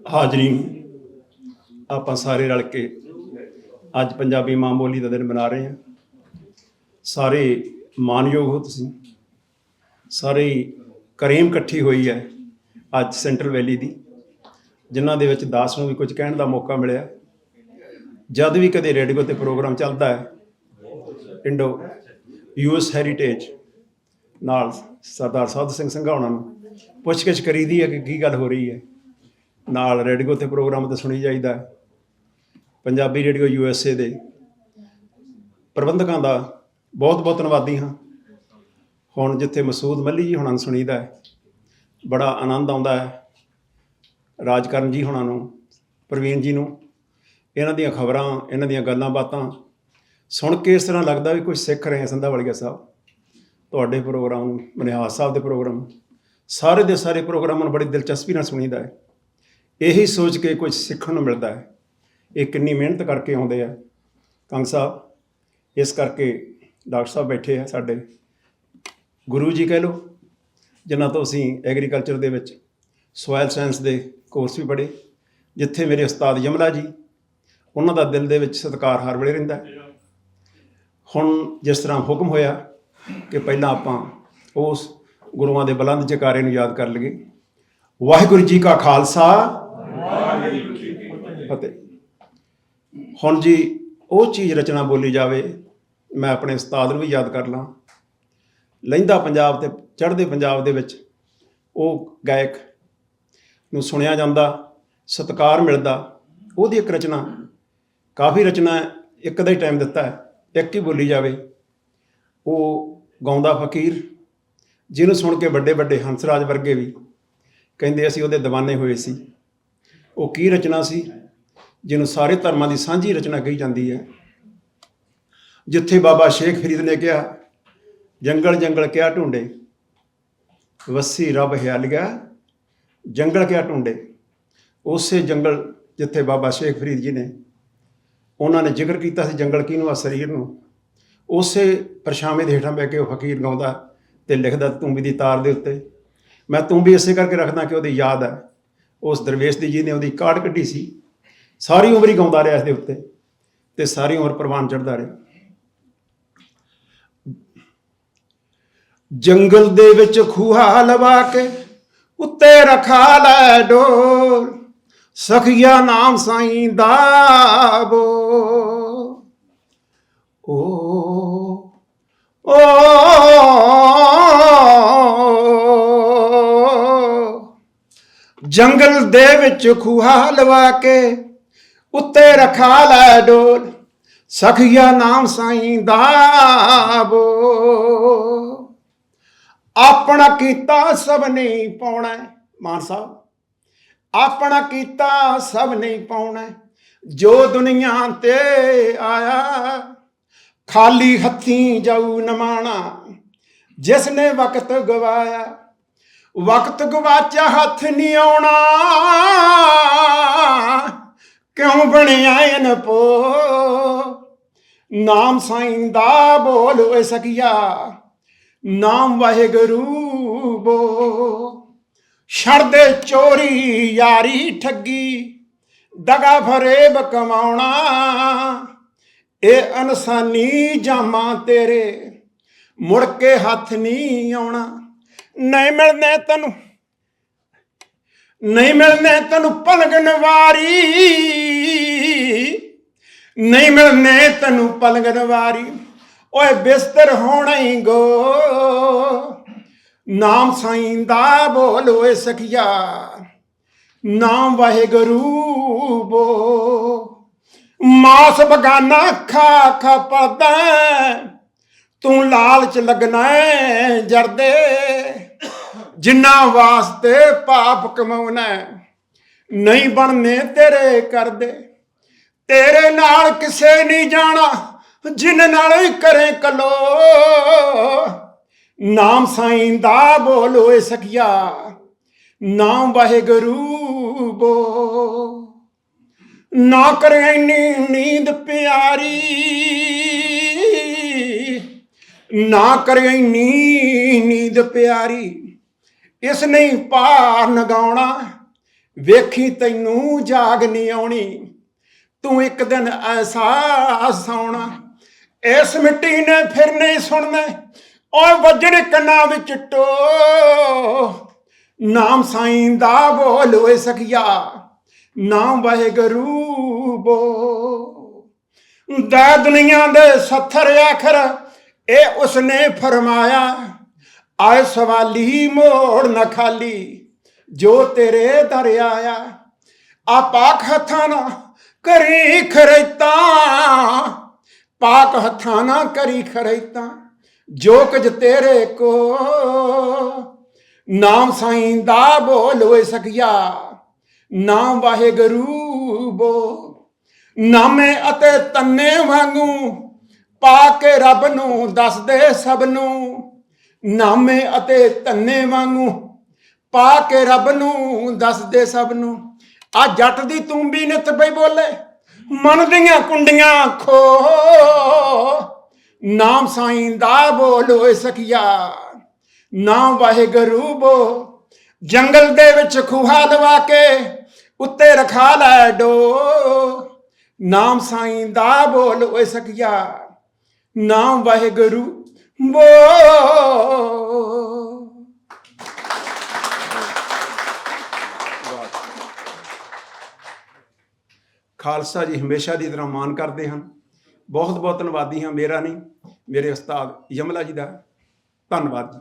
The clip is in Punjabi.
ਹਾਜ਼ਰੀ ਆਪਾਂ ਸਾਰੇ ਰਲ ਕੇ ਅੱਜ ਪੰਜਾਬੀ ਮਾਂ ਬੋਲੀ ਦਾ ਦਿਨ ਮਨਾ ਰਹੇ ਹਾਂ। ਸਾਰੇ ਮਾਨਯੋਗ ਹੋ ਤੁਸੀਂ, ਸਾਰੇ ਕਰੇਮ ਇਕੱਠੀ ਹੋਈ ਹੈ ਅੱਜ ਸੈਂਟਰਲ ਵੈਲੀ ਦੀ, ਜਿਨ੍ਹਾਂ ਦੇ ਵਿੱਚ ਦਾਸ ਨੂੰ ਵੀ ਕੁਝ ਕਹਿਣ ਦਾ ਮੌਕਾ ਮਿਲਿਆ। ਜਦ ਵੀ ਕਦੇ ਰੇਡੀਓ 'ਤੇ ਪ੍ਰੋਗਰਾਮ ਚੱਲਦਾ ਹੈ, ਇੰਡੋ US ਹੈਰੀਟੇਜ ਨਾਲ ਸਰਦਾਰ ਸਾਧੂ ਸਿੰਘ ਸੰਘਾਉਣਾ ਨੂੰ ਪੁੱਛ-ਗਿੱਛ ਕਰੀਦੀ ਹੈ ਕਿ ਕੀ ਗੱਲ ਹੋ ਰਹੀ ਹੈ। ਨਾਲ ਰੇਡੀਓ 'ਤੇ ਪ੍ਰੋਗਰਾਮ 'ਤੇ ਸੁਣੀ ਜਾਈਦਾ। ਪੰਜਾਬੀ ਰੇਡੀਓ USA ਦੇ ਪ੍ਰਬੰਧਕਾਂ ਦਾ ਬਹੁਤ ਬਹੁਤ ਧੰਨਵਾਦੀ ਹਾਂ। ਹੁਣ ਜਿੱਥੇ ਮਸੂਦ ਮੱਲੀ ਜੀ ਹੁਣਾਂ ਨੂੰ ਸੁਣੀਦਾ ਹੈ, ਬੜਾ ਆਨੰਦ ਆਉਂਦਾ ਹੈ। ਰਾਜਕਰਨ ਜੀ ਹੁਣਾਂ ਨੂੰ, ਪ੍ਰਵੀਨ ਜੀ ਨੂੰ, ਇਹਨਾਂ ਦੀਆਂ ਖਬਰਾਂ, ਇਹਨਾਂ ਦੀਆਂ ਗੱਲਾਂ ਬਾਤਾਂ ਸੁਣ ਕੇ ਇਸ ਤਰ੍ਹਾਂ ਲੱਗਦਾ ਵੀ ਕੁਝ ਸਿੱਖ ਰਹੇ ਹਾਂ। ਸੰਧਾਵਾਲੀਆ ਸਾਹਿਬ, ਤੁਹਾਡੇ ਪ੍ਰੋਗਰਾਮ, ਮਨਿਹਾਸ ਸਾਹਿਬ ਦੇ ਪ੍ਰੋਗਰਾਮ, ਸਾਰੇ ਦੇ ਸਾਰੇ ਪ੍ਰੋਗਰਾਮਾਂ ਨੂੰ ਬੜੀ ਦਿਲਚਸਪੀ ਨਾਲ ਸੁਣੀਦਾ ਹੈ। ਇਹੀ ਸੋਚ ਕੇ ਕੁਝ ਸਿੱਖਣ ਨੂੰ ਮਿਲਦਾ ਹੈ। ਇਹ ਕਿੰਨੀ ਮਿਹਨਤ ਕਰਕੇ ਆਉਂਦੇ ਆ ਕੰਗ ਸਾਹਿਬ, ਇਸ ਕਰਕੇ ਡਾਕਟਰ ਸਾਹਿਬ ਬੈਠੇ ਆ ਸਾਡੇ ਗੁਰੂ ਜੀ ਕਹਿ ਲਓ, ਜਿਨ੍ਹਾਂ ਤੋਂ ਅਸੀਂ ਐਗਰੀਕਲਚਰ ਦੇ ਵਿੱਚ ਸੋਇਲ ਸਾਇੰਸ ਦੇ ਕੋਰਸ ਵੀ ਪੜ੍ਹੇ, ਜਿੱਥੇ ਮੇਰੇ ਉਸਤਾਦ ਯਮਲਾ ਜੀ, ਉਹਨਾਂ ਦਾ ਦਿਲ ਦੇ ਵਿੱਚ ਸਤਿਕਾਰ ਹਰ ਵੇਲੇ ਰਹਿੰਦਾ। ਹੁਣ ਜਿਸ ਤਰ੍ਹਾਂ ਹੁਕਮ ਹੋਇਆ ਕਿ ਪਹਿਲਾਂ ਆਪਾਂ ਉਸ ਗੁਰੂਆਂ ਦੇ ਬੁਲੰਦ ਜਕਾਰੇ ਨੂੰ ਯਾਦ ਕਰ ਲਈਏ। ਵਾਹਿਗੁਰੂ ਜੀ ਕਾ ਖਾਲਸਾ, ਵਾਹਿਗੁਰੂ ਜੀ ਕੀ ਫਤਿਹ। ਹੁਣ ਜੀ ਉਹ ਚੀਜ਼ ਰਚਨਾ ਬੋਲੀ ਜਾਵੇ, ਮੈਂ ਆਪਣੇ ਉਸਤਾਦ ਨੂੰ ਵੀ ਯਾਦ ਕਰ ਲਾਂ। ਲਹਿੰਦਾ ਪੰਜਾਬ ਅਤੇ ਚੜ੍ਹਦੇ ਪੰਜਾਬ ਦੇ ਵਿੱਚ ਉਹ ਗਾਇਕ ਨੂੰ ਸੁਣਿਆ ਜਾਂਦਾ, ਸਤਿਕਾਰ ਮਿਲਦਾ। ਉਹਦੀ ਇੱਕ ਰਚਨਾ, ਕਾਫੀ ਰਚਨਾ, ਇੱਕ ਦਾ ਹੀ ਟਾਈਮ ਦਿੱਤਾ ਹੈ, ਇੱਕ ਹੀ ਬੋਲੀ ਜਾਵੇ। ਉਹ ਗਾਉਂਦਾ ਫਕੀਰ, ਜਿਹਨੂੰ ਸੁਣ ਕੇ ਵੱਡੇ ਵੱਡੇ ਹੰਸਰਾਜ ਵਰਗੇ ਵੀ ਕਹਿੰਦੇ ਅਸੀਂ ਉਹਦੇ ਦੀਵਾਨੇ ਹੋਏ ਸੀ। ਉਹ ਕੀ ਰਚਨਾ ਸੀ, ਜਿਹਨੂੰ ਸਾਰੇ ਧਰਮਾਂ ਦੀ ਸਾਂਝੀ ਰਚਨਾ ਕਹੀ ਜਾਂਦੀ ਹੈ। ਜਿੱਥੇ ਬਾਬਾ ਸ਼ੇਖ ਫਰੀਦ ਨੇ ਕਿਹਾ, ਜੰਗਲ ਜੰਗਲ ਕਿਆ ਢੂੰਡੇ, ਵੱਸੀ ਰੱਬ ਹਿਆਲਿਆ ਜੰਗਲ ਕਿਆ ਢੂੰਡੇ। ਉਸੇ ਜੰਗਲ ਜਿੱਥੇ ਬਾਬਾ ਸ਼ੇਖ ਫਰੀਦ ਜੀ ਨੇ, ਉਹਨਾਂ ਨੇ ਜ਼ਿਕਰ ਕੀਤਾ ਸੀ ਜੰਗਲ ਕਿਹਨੂੰ ਆ, ਸਰੀਰ ਨੂੰ। ਉਸੇ ਪਰਛਾਵੇਂ ਦੇ ਹੇਠਾਂ ਬਹਿ ਕੇ ਉਹ ਫਕੀਰ ਗਾਉਂਦਾ ਅਤੇ ਲਿਖਦਾ ਤੂੰਬੀ ਦੀ ਤਾਰ ਦੇ ਉੱਤੇ। ਮੈਂ ਤੂੰਬੀ ਇਸੇ ਕਰਕੇ ਰੱਖਦਾ ਕਿ ਉਹਦੀ ਯਾਦ ਹੈ ਉਸ ਦਰਵੇਸ਼ ਦੀ, ਜੀ ਨੇ ਉਹਦੀ ਕਾਢ ਕੱਢੀ ਸੀ। ਸਾਰੀ ਉਮਰ ਹੀ ਗਾਉਂਦਾ ਰਿਹਾ ਇਸ ਦੇ ਉੱਤੇ, ਅਤੇ ਸਾਰੀ ਉਮਰ ਪ੍ਰਵਾਨ ਚੜ੍ਹਦਾ ਰਿਹਾ। ਜੰਗਲ ਦੇ ਵਿੱਚ ਖੂਹਾ ਲਵਾ ਕੇ ਉੱਤੇ ਰਖਾ ਲੈ ਡੋਰ, ਸਖੀਆ ਨਾਮ ਸਾਈਂ ਦਾ ਬੋ। ਓ ਜੰਗਲ ਦੇ ਵਿੱਚ ਖੂਹਾ ਲਵਾ ਕੇ ਉੱਤੇ ਰਖਾ ਲੈ ਡੋਰ, ਸਖੀਆ ਨਾਮ ਸਾਈਂ ਦਾ ਬੋ। ਆਪਣਾ ਕੀਤਾ ਸਭ ਨਹੀਂ ਪਾਉਣਾ, ਮਾਨ ਸਾਹਿਬ, ਆਪਣਾ ਕੀਤਾ ਸਭ ਨਹੀਂ ਪਾਉਣਾ। ਜੋ ਦੁਨੀਆ ਤੇ ਆਇਆ ਖਾਲੀ ਹੱਥੀਂ ਜਾਊ ਨਮਾਣਾ। ਜਿਸ ਨੇ ਵਕਤ ਗਵਾਇਆ, ਵਕਤ ਗਵਾਚਿਆ ਹੱਥ ਨਹੀਂ ਆਉਣਾ। ਕਿਉਂ ਬਣਿਆ ਅਨਪੋ, ਨਾਮ ਸਾਈਂ ਦਾ ਬੋਲ ਓਏ ਸਖੀਆ, ਨਾਮ ਵਾਹਿਗੁਰੂ ਬੋ। ਛੱਡਦੇ ਚੋਰੀ ਯਾਰੀ ਠੱਗੀ, ਦਗਾ ਫਰੇਬ ਕਮਾਉਣਾ। ਇਹ ਇਨਸਾਨੀ ਜਾਮਾਂ ਤੇਰੇ ਮੁੜ ਕੇ ਹੱਥ ਨਹੀਂ ਆਉਣਾ। ਨਹੀਂ ਮਿਲਨੇ ਤੈਨੂੰ, ਨਹੀਂ ਮਿਲਨੇ ਤੈਨੂੰ ਪਲਗਣ ਵਾਰੀ, ਨਹੀਂ ਮਿਲਨੇ ਤੈਨੂੰ ਪਲਗਣ ਵਾਰੀ। ਓਏ ਬਿਸਤਰ ਹੋਣਾ ਹੀ ਗੋ, ਨਾਮ ਸਾਈਂ ਦਾ ਬੋਲ ਓਏ ਸਖੀਆ, ਨਾਮ ਵਾਹਿਗੁਰੂ ਬੋ। ਮਾਸ ਬਗਾਨਾ ਖਾ ਖਾ ਪਲਦਾ, ਤੂੰ ਲਾਲਚ ਲੱਗਣਾ ਜਰਦੇ। ਜਿੰਨਾ ਵਾਸਤੇ ਪਾਪ ਕਮਾਉਣਾ, ਨਹੀਂ ਬਣਨੇ ਤੇਰੇ ਕਰਦੇ। ਤੇਰੇ ਨਾਲ ਕਿਸੇ ਨਹੀਂ ਜਾਣਾ, ਜਿਨ ਨਾਲ ਕਰੇ ਕਲੋ। ਨਾਮ ਸਾਈਂ ਦਾ ਬੋਲ ਓਏ ਸਖੀਆ, ਨਾਮ ਵਾਹਿਗੁਰੂ ਬੋ। ਨਾ ਕਰੇ ਇੰਨੀ ਨੀਂਦ ਪਿਆਰੀ, ਨਾ ਕਰੇ ਇੰਨੀ ਨੀਂਦ ਪਿਆਰੀ। ਇਸ ਨਹੀਂ ਪਾਰ ਨਗਾਉਣਾ, ਵੇਖੀ ਤੈਨੂੰ ਜਾਗ ਨਹੀਂ ਆਉਣੀ, ਤੂੰ ਇੱਕ ਦਿਨ ਐਸਾ ਸੌਣਾ, ਇਸ ਮਿੱਟੀ ਨੇ ਫਿਰ ਨਹੀਂ ਸੁਣਨਾ, ਓਏ ਵੱਜਣ ਕੰਨਾਂ ਵਿੱਚ ਟੋ, ਨਾਮ ਸਾਈਂ ਦਾ ਬੋਲ ਓਏ ਸਖੀਆ, ਨਾਮ ਵਾਹਿਗੁਰੂ ਬੋ। ਦਾ ਦੁਨੀਆ ਦੇ 70 ਅੱਖਰ ਇਹ ਉਸਨੇ ਫਰਮਾਇਆ, ਆਏ ਸਵਾਲੀ ਮੋੜ ਨਾ ਖਾਲੀ, ਜੋ ਤੇਰੇ ਦਰ ਆਇਆ। ਆ ਪਾਕ ਹੱਥਾਂ ਨਾ ਕਰੀ ਖਰੇਤਾਂ, ਪਾਕ ਹੱਥਾਂ ਨਾ ਕਰੀ ਖਰੇਤਾਂ, ਜੋ ਕੁਝ ਤੇਰੇ ਕੋ, ਨਾਮ ਸਾਈਂ ਦਾ ਬੋਲ ਓਏ ਸਖੀਆ, ਨਾਮ ਵਾਹਿਗੁਰੂ ਬੋ। ਨਾਮੇ ਅਤੇ ਤੰਨੇ ਵਾਂਗੂ ਪਾ ਕੇ ਰੱਬ ਨੂੰ ਦੱਸਦੇ ਸਭ ਨੂੰ, ਨਾਮੇ ਅਤੇ ਤੰਨੇ ਵਾਂਗੂ ਪਾ ਕੇ ਰੱਬ ਨੂੰ ਦੱਸਦੇ ਸਭ ਨੂੰ। ਆ ਜੱਟ ਦੀ ਤੂੰ ਵੀ ਨਿਤ ਪਈ ਬੋਲੇ, ਮਨ ਦੀਆਂ ਕੁੰਡੀਆਂ ਖੋ, ਨਾਮ ਸਾਈਂ ਦਾ ਬੋਲ ਓਏ ਸਖੀਆ, ਨਾਮ ਵਾਹਿਗੁਰੂ ਬੋ। ਜੰਗਲ ਦੇ ਵਿੱਚ ਖੂਹਾ ਲਵਾ ਕੇ ਉੱਤੇ ਰਖਾ ਲੈ ਡੋ, ਨਾਮ ਸਾਈਂ ਦਾ ਬੋਲ ਓਏ ਸਖੀਆ, ਨਾਮ ਵਾਹਿਗੁਰੂ ਬੋ। ਖਾਲਸਾ ਜੀ ਹਮੇਸ਼ਾ ਦੀ ਤਰ੍ਹਾਂ ਮਾਣ ਕਰਦੇ ਹਨ। ਬਹੁਤ ਬਹੁਤ ਧੰਨਵਾਦੀ ਹਾਂ, ਮੇਰਾ ਨਹੀਂ ਮੇਰੇ ਉਸਤਾਦ ਯਮਲਾ ਜੀ ਦਾ। ਧੰਨਵਾਦ ਜੀ।